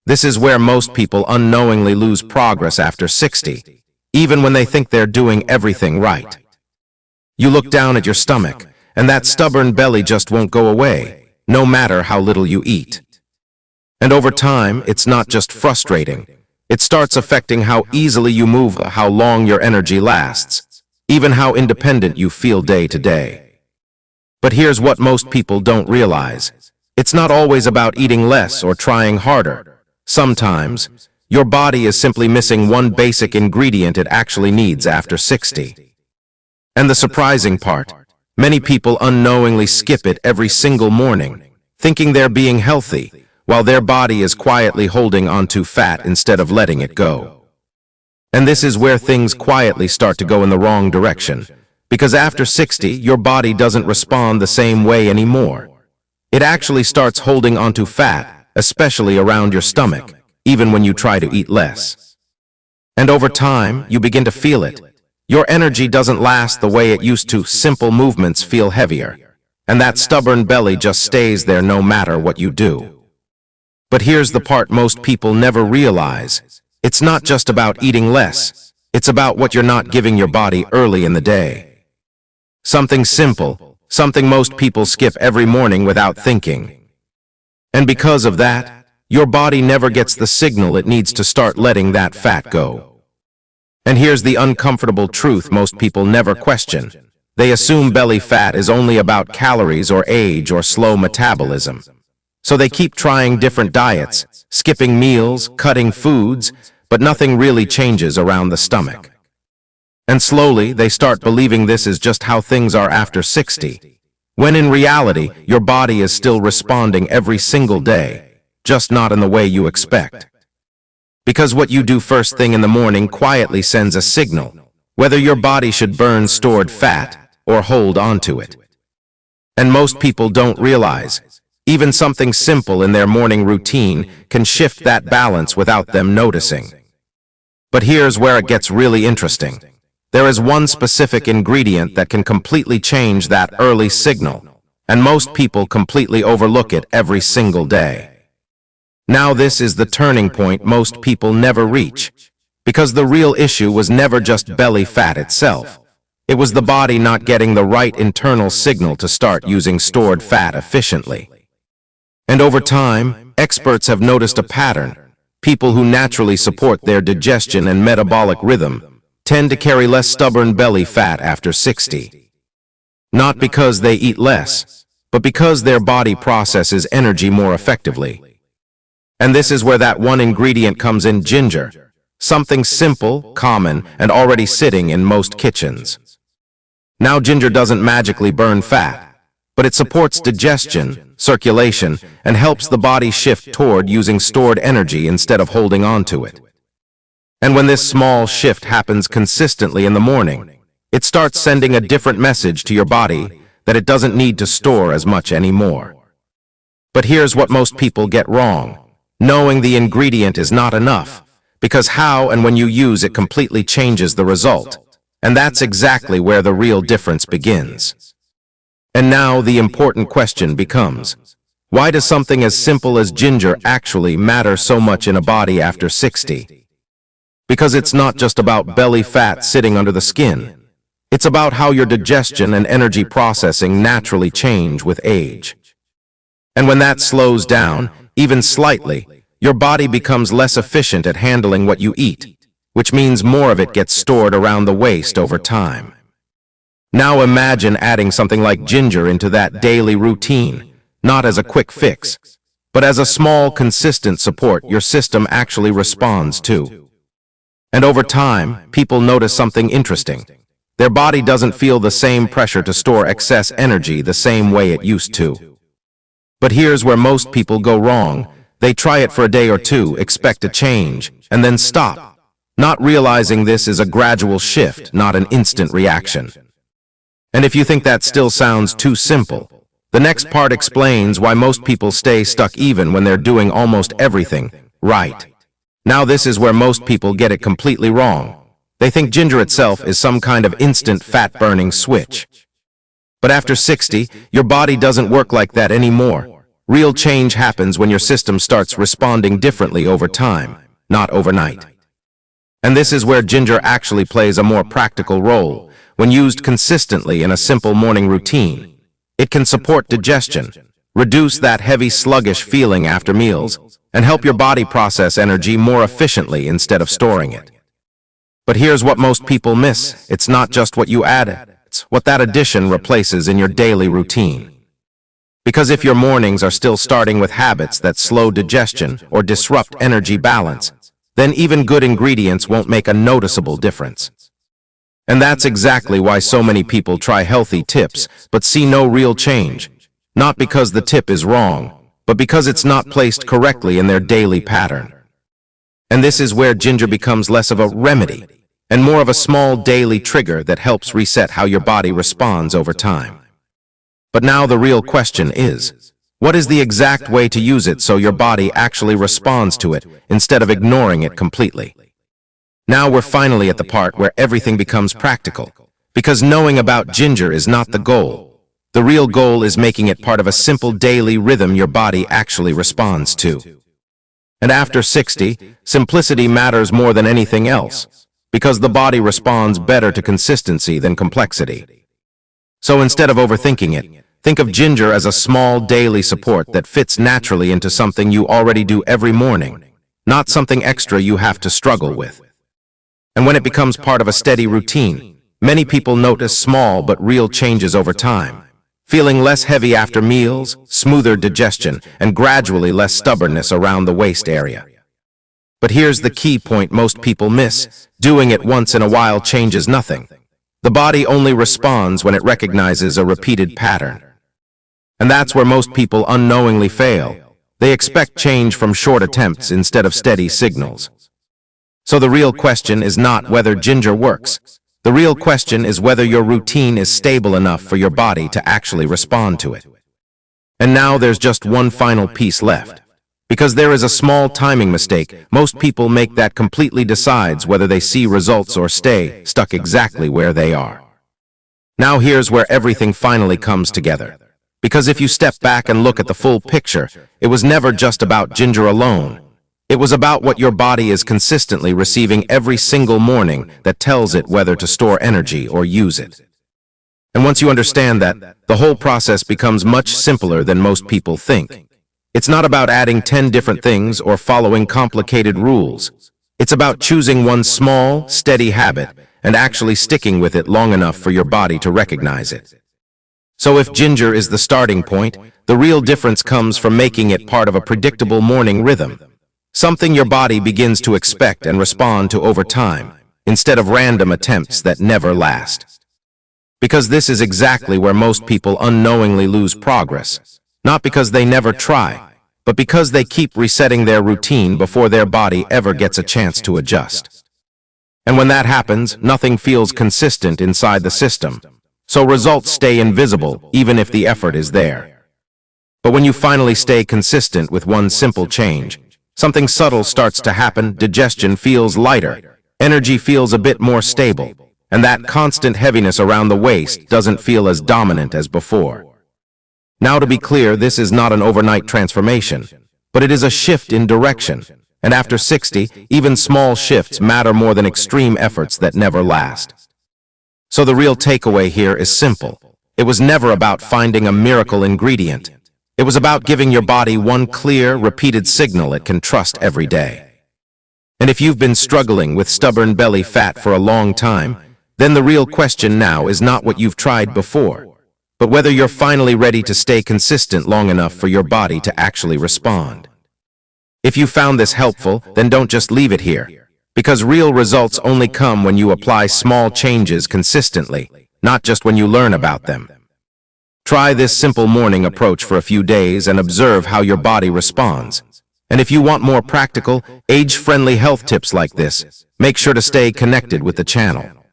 This is where most people unknowingly lose progress after 60, even when they think they're doing everything right. You look down at your stomach, and that stubborn belly just won't go away, no matter how little you eat. And over time, it's not just frustrating. It starts affecting how easily you move, how long your energy lasts, even how independent you feel day to day. But here's what most people don't realize. It's not always about eating less or trying harder. Sometimes, your body is simply missing one basic ingredient it actually needs after 60. And the surprising part, many people unknowingly skip it every single morning, thinking they're being healthy, while their body is quietly holding onto fat instead of letting it go. And this is where things quietly start to go in the wrong direction, because after 60, your body doesn't respond the same way anymore. It actually starts holding onto fat, especially around your stomach, even when you try to eat less. And over time, you begin to feel it. Your energy doesn't last the way it used to. Simple movements feel heavier, and that stubborn belly just stays there no matter what you do. But here's the part most people never realize. It's not just about eating less. It's about what you're not giving your body early in the day. Something simple, something most people skip every morning without thinking. And because of that, your body never gets the signal it needs to start letting that fat go. And here's the uncomfortable truth most people never question. They assume belly fat is only about calories or age or slow metabolism. So they keep trying different diets, skipping meals, cutting foods, but nothing really changes around the stomach. And slowly, they start believing this is just how things are after 60, when in reality, your body is still responding every single day, just not in the way you expect. Because what you do first thing in the morning quietly sends a signal, whether your body should burn stored fat or hold onto it. And most people don't realize, even something simple in their morning routine can shift that balance without them noticing. But here's where it gets really interesting. There is one specific ingredient that can completely change that early signal, and most people completely overlook it every single day. Now this is the turning point most people never reach, because the real issue was never just belly fat itself. It was the body not getting the right internal signal to start using stored fat efficiently. And over time, experts have noticed a pattern. People who naturally support their digestion and metabolic rhythm tend to carry less stubborn belly fat after 60. Not because they eat less, but because their body processes energy more effectively. And this is where that one ingredient comes in: ginger. Something simple, common, and already sitting in most kitchens. Now, ginger doesn't magically burn fat, but it supports digestion, circulation, and helps the body shift toward using stored energy instead of holding on to it. And when this small shift happens consistently in the morning, it starts sending a different message to your body that it doesn't need to store as much anymore. But here's what most people get wrong. Knowing the ingredient is not enough, because how and when you use it completely changes the result. And that's exactly where the real difference begins. And now the important question becomes, why does something as simple as ginger actually matter so much in a body after 60? Because it's not just about belly fat sitting under the skin. It's about how your digestion and energy processing naturally change with age. And when that slows down, even slightly, your body becomes less efficient at handling what you eat, which means more of it gets stored around the waist over time. Now imagine adding something like ginger into that daily routine, not as a quick fix, but as a small, consistent support your system actually responds to. And over time, people notice something interesting. Their body doesn't feel the same pressure to store excess energy the same way it used to. But here's where most people go wrong. They try it for a day or two, expect a change, and then stop, not realizing this is a gradual shift, not an instant reaction. And if you think that still sounds too simple, the next part explains why most people stay stuck even when they're doing almost everything right. Now this is where most people get it completely wrong. They think ginger itself is some kind of instant fat-burning switch. But after 60, your body doesn't work like that anymore. Real change happens when your system starts responding differently over time, not overnight. And this is where ginger actually plays a more practical role. When used consistently in a simple morning routine, it can support digestion, reduce that heavy, sluggish feeling after meals, and help your body process energy more efficiently instead of storing it. But here's what most people miss. It's not just what you add, it's what that addition replaces in your daily routine. Because if your mornings are still starting with habits that slow digestion or disrupt energy balance, then even good ingredients won't make a noticeable difference. And that's exactly why so many people try healthy tips but see no real change. Not because the tip is wrong, but because it's not placed correctly in their daily pattern. And this is where ginger becomes less of a remedy and more of a small daily trigger that helps reset how your body responds over time. But now the real question is, what is the exact way to use it so your body actually responds to it instead of ignoring it completely? Now we're finally at the part where everything becomes practical, because knowing about ginger is not the goal. The real goal is making it part of a simple daily rhythm your body actually responds to. And after 60, simplicity matters more than anything else, because the body responds better to consistency than complexity. So instead of overthinking it, think of ginger as a small daily support that fits naturally into something you already do every morning, not something extra you have to struggle with. And when it becomes part of a steady routine, many people notice small but real changes over time, feeling less heavy after meals, smoother digestion, and gradually less stubbornness around the waist area. But here's the key point most people miss: doing it once in a while changes nothing. The body only responds when it recognizes a repeated pattern. And that's where most people unknowingly fail. They expect change from short attempts instead of steady signals. So the real question is not whether ginger works. The real question is whether your routine is stable enough for your body to actually respond to it. And now there's just one final piece left. Because there is a small timing mistake most people make that completely decides whether they see results or stay stuck exactly where they are. Now here's where everything finally comes together. Because if you step back and look at the full picture, it was never just about ginger alone. It was about what your body is consistently receiving every single morning that tells it whether to store energy or use it. And once you understand that, the whole process becomes much simpler than most people think. It's not about adding 10 different things or following complicated rules. It's about choosing one small, steady habit and actually sticking with it long enough for your body to recognize it. So if ginger is the starting point, the real difference comes from making it part of a predictable morning rhythm. Something your body begins to expect and respond to over time, instead of random attempts that never last. Because this is exactly where most people unknowingly lose progress, not because they never try, but because they keep resetting their routine before their body ever gets a chance to adjust. And when that happens, nothing feels consistent inside the system, so results stay invisible even if the effort is there. But when you finally stay consistent with one simple change, something subtle starts to happen. Digestion feels lighter, energy feels a bit more stable, and that constant heaviness around the waist doesn't feel as dominant as before. Now to be clear, this is not an overnight transformation, but it is a shift in direction, and after 60, even small shifts matter more than extreme efforts that never last. So the real takeaway here is simple. It was never about finding a miracle ingredient. It was about giving your body one clear, repeated signal it can trust every day. And if you've been struggling with stubborn belly fat for a long time, then the real question now is not what you've tried before, but whether you're finally ready to stay consistent long enough for your body to actually respond. If you found this helpful, then don't just leave it here, because real results only come when you apply small changes consistently, not just when you learn about them. Try this simple morning approach for a few days and observe how your body responds. And if you want more practical, age-friendly health tips like this, make sure to stay connected with the channel.